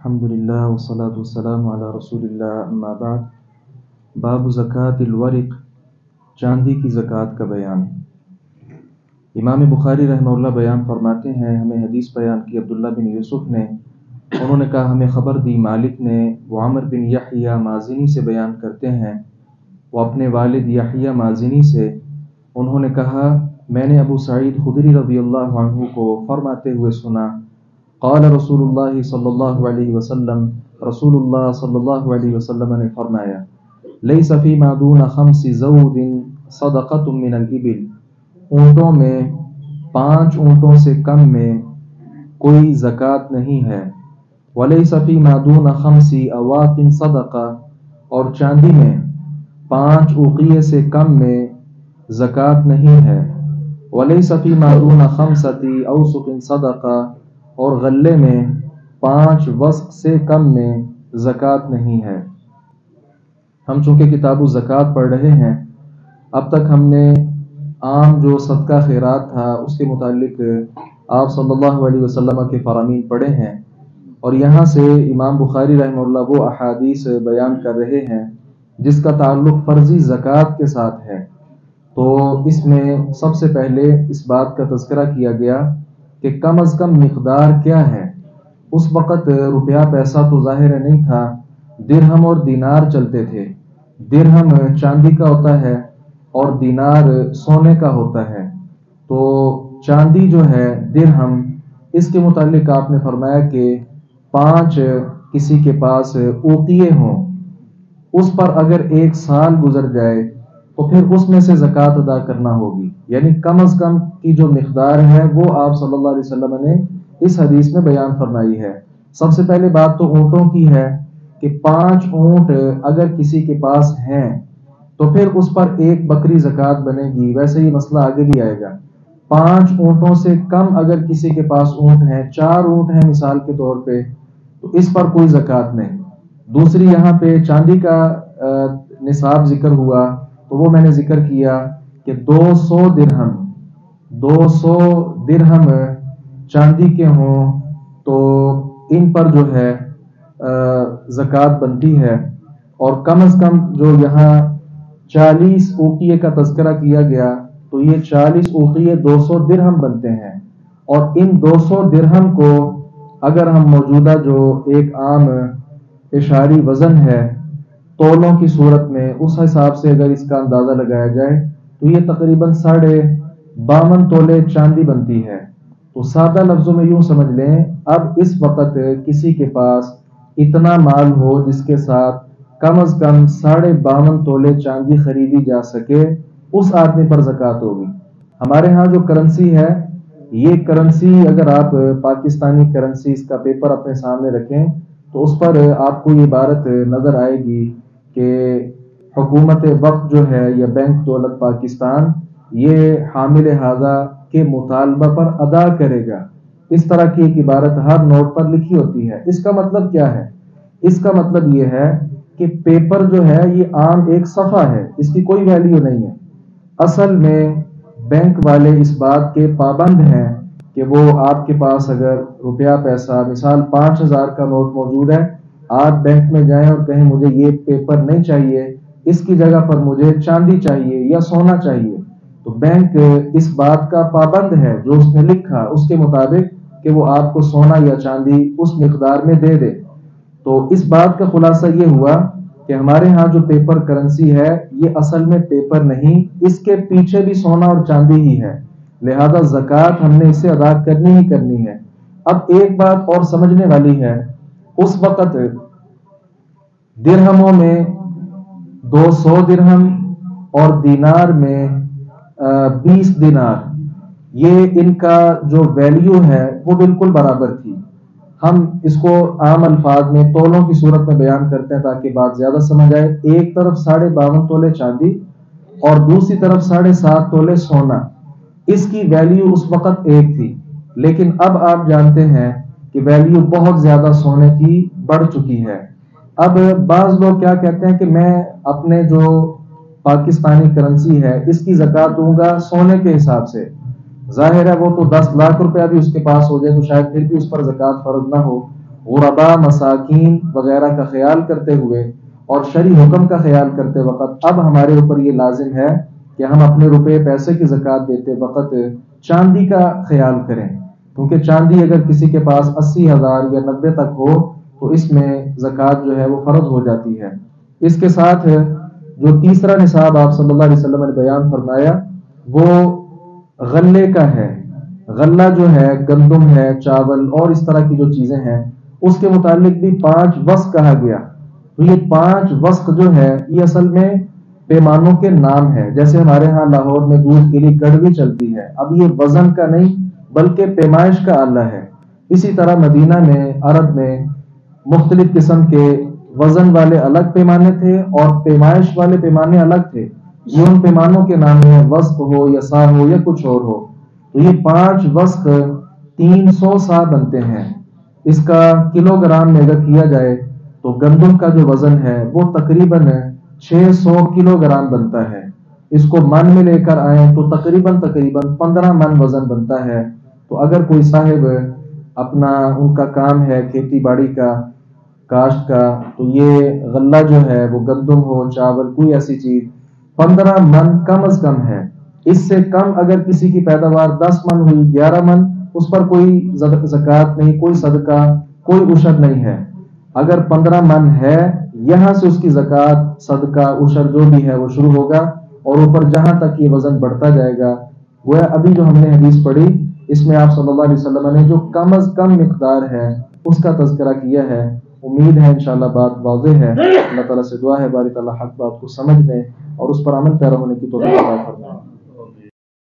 الحمدللہ والصلاة والسلام علی رسول اللہ اما بعد۔ باب زکوٰۃ الورق، چاندی کی زکوٰۃ کا بیان۔ امام بخاری رحمہ اللہ بیان فرماتے ہیں، ہمیں حدیث بیان کی عبداللہ بن یوسف نے، انہوں نے کہا ہمیں خبر دی مالک نے، وہ عمر بن یحییٰ مازنی سے بیان کرتے ہیں، وہ اپنے والد یحییٰ مازنی سے، انہوں نے کہا میں نے ابو سعید خدری رضی اللہ عنہ کو فرماتے ہوئے سنا، قال رسول اللہ صلی اللہ علیہ وسلم، رسول اللہ صلی اللہ علیہ وسلم نے فرمایا، لیس فیما دون خمس زود صدقۃ من الابل، اونٹوں میں 5 اونٹوں سے کم میں کوئی زکوٰۃ نہیں ہے، ولیس فیما دون 5 اواق صدقہ، اور چاندی میں 5 اوقیے سے کم میں زکوٰۃ نہیں ہے، ولیس فیما دون 5 اوسق صدقہ، اور غلے میں 5 وسق سے کم میں زکوٰۃ نہیں ہے۔ ہم چونکہ کتاب الزکوٰۃ پڑھ رہے ہیں، اب تک ہم نے عام جو صدقہ خیرات تھا اس کے متعلق آپ صلی اللہ علیہ وسلم کے فرامین پڑھے ہیں، اور یہاں سے امام بخاری رحمہ اللہ وہ احادیث بیان کر رہے ہیں جس کا تعلق فرضی زکوٰۃ کے ساتھ ہے۔ تو اس میں سب سے پہلے اس بات کا تذکرہ کیا گیا کہ کم از کم مقدار کیا ہے۔ اس وقت روپیہ پیسہ تو ظاہر نہیں تھا، درہم اور دینار چلتے تھے۔ درہم چاندی کا ہوتا ہے اور دینار سونے کا ہوتا ہے۔ تو چاندی جو ہے درہم، اس کے متعلق آپ نے فرمایا کہ 5 کسی کے پاس اوقیے ہوں، اس پر اگر 1 سال گزر جائے تو پھر اس میں سے زکوٰۃ ادا کرنا ہوگی، یعنی کم از کم کی جو مقدار ہے وہ آپ صلی اللہ علیہ وسلم نے اس حدیث میں بیان فرمائی ہے۔ سب سے پہلے بات تو اونٹوں کی ہے کہ 5 اونٹ اگر کسی کے پاس ہیں تو پھر اس پر 1 بکری زکوٰۃ بنے گی۔ ویسے یہ مسئلہ آگے بھی آئے گا۔ 5 اونٹوں سے کم اگر کسی کے پاس اونٹ ہیں، 4 اونٹ ہیں مثال کے طور پہ، تو اس پر کوئی زکوٰۃ نہیں۔ دوسری یہاں پہ چاندی کا نصاب ذکر ہوا، تو وہ میں نے ذکر کیا کہ 200 درہم چاندی کے ہوں تو ان پر جو ہے زکوٰۃ بنتی ہے، اور کم از کم جو یہاں 40 اوقیے کا تذکرہ کیا گیا تو یہ 40 اوقیے 200 درہم بنتے ہیں، اور ان 200 درہم کو اگر ہم موجودہ جو ایک عام اشاری وزن ہے تولوں کی صورت میں، اس حساب سے اگر اس کا اندازہ لگایا جائے تو یہ تقریباً 52.5 تولے چاندی بنتی ہے۔ تو سادہ لفظوں میں یوں سمجھ لیں، اب اس وقت کسی کے پاس اتنا مال ہو جس کے ساتھ کم از کم 52.5 تولے چاندی خریدی جا سکے، اس آدمی پر زکوٰۃ ہوگی۔ ہمارے ہاں جو کرنسی ہے، یہ کرنسی اگر آپ پاکستانی کرنسی اس کا پیپر اپنے سامنے رکھیں تو اس پر آپ کو یہ عبارت نظر آئے گی کہ حکومت وقت جو ہے یا بینک دولت پاکستان یہ حامل ہذا کے مطالبہ پر ادا کرے گا، اس طرح کی ایک عبارت ہر نوٹ پر لکھی ہوتی ہے۔ اس کا مطلب کیا ہے؟ اس کا مطلب یہ ہے کہ پیپر جو ہے یہ عام ایک صفحہ ہے، اس کی کوئی ویلیو نہیں ہے۔ اصل میں بینک والے اس بات کے پابند ہیں کہ وہ آپ کے پاس اگر روپیہ پیسہ مثال 5000 کا نوٹ موجود ہے، آپ بینک میں جائیں اور کہیں مجھے یہ پیپر نہیں چاہیے، اس کی جگہ پر مجھے چاندی چاہیے یا سونا چاہیے، تو بینک اس بات کا پابند ہے جو اس نے لکھا اس کے مطابق کہ وہ آپ کو سونا یا چاندی اس مقدار میں دے دے۔ تو اس بات کا خلاصہ یہ ہوا کہ ہمارے ہاں جو پیپر کرنسی ہے یہ اصل میں پیپر نہیں، اس کے پیچھے بھی سونا اور چاندی ہی ہے، لہذا زکوٰۃ ہم نے اسے ادا کرنی ہی کرنی ہے۔ اب ایک بات اور سمجھنے والی ہے، اس وقت درہموں میں 200 درہم اور دینار میں 20 دینار، یہ ان کا جو ویلیو ہے وہ بالکل برابر تھی۔ ہم اس کو عام الفاظ میں تولوں کی صورت میں بیان کرتے ہیں تاکہ بات زیادہ سمجھ آئے۔ ایک طرف 52.5 تولے چاندی اور دوسری طرف 7.5 تولے سونا، اس کی ویلیو اس وقت ایک تھی، لیکن اب آپ جانتے ہیں کہ ویلیو بہت زیادہ سونے کی بڑھ چکی ہے۔ اب بعض لوگ کیا کہتے ہیں کہ میں اپنے جو پاکستانی کرنسی ہے اس کی زکوٰۃ دوں گا سونے کے حساب سے، ظاہر ہے وہ تو 10 لاکھ روپیہ بھی اس کے پاس ہو جائے تو شاید پھر بھی اس پر زکوٰۃ فرض نہ ہو، غربا مساکین وغیرہ کا خیال کرتے ہوئے اور شرعی حکم کا خیال کرتے وقت اب ہمارے اوپر یہ لازم ہے کہ ہم اپنے روپے پیسے کی زکوٰۃ دیتے وقت چاندی کا خیال کریں، کیونکہ چاندی اگر کسی کے پاس 80,000 یا 90 تک ہو تو اس میں زکوٰۃ جو ہے وہ فرض ہو جاتی ہے۔ اس کے ساتھ جو تیسرا نصاب آپ صلی اللہ علیہ وسلم نے بیان فرمایا وہ غلے کا ہے۔ غلہ جو ہے گندم ہے، چاول اور اس طرح کی جو چیزیں ہیں اس کے متعلق بھی 5 وسق کہا گیا۔ تو یہ 5 وسق جو ہے یہ اصل میں پیمانوں کے نام ہے، جیسے ہمارے ہاں لاہور میں دودھ کے لیے کڑوی چلتی ہے، اب یہ وزن کا نہیں بلکہ پیمائش کا آلہ ہے۔ اسی طرح مدینہ میں عرب میں مختلف قسم کے وزن والے الگ پیمانے تھے اور پیمائش والے پیمانے الگ تھے، یہ ان پیمانوں کے نام ہے، وسق ہو یا سا ہو یا کچھ اور ہو۔ تو یہ 5 وسق 300 سا بنتے ہیں۔ اس کا کلو گرام میں اگر کیا جائے تو گندم کا جو وزن ہے وہ تقریباً 600 کلو گرام بنتا ہے۔ اس کو من میں لے کر آئیں تو تقریباً 15 من وزن بنتا ہے۔ تو اگر کوئی صاحب اپنا ان کا کام ہے کھیتی باڑی کا، کاشت کا، تو یہ غلہ جو ہے وہ گندم ہو، چاول، کوئی ایسی چیز 15 من کم از کم ہے۔ اس سے کم اگر کسی کی پیداوار 10 من ہوئی، 11 من، اس پر کوئی زکوٰۃ نہیں، کوئی صدقہ، کوئی عشر نہیں ہے۔ اگر 15 من ہے یہاں سے اس کی زکوٰۃ، صدقہ، عشر جو بھی ہے وہ شروع ہوگا اور اوپر جہاں تک یہ وزن بڑھتا جائے گا۔ وہ ابھی جو ہم نے حدیث پڑھی اس میں آپ صلی اللہ علیہ وسلم نے جو کم از کم مقدار ہے اس کا تذکرہ کیا ہے۔ امید ہے انشاءاللہ بات واضح ہے۔ اللہ تعالیٰ سے دعا ہے باری تعالیٰ حق بات کو سمجھنے اور اس پر عمل پیرا ہونے کی توفیق عطا فرمائے۔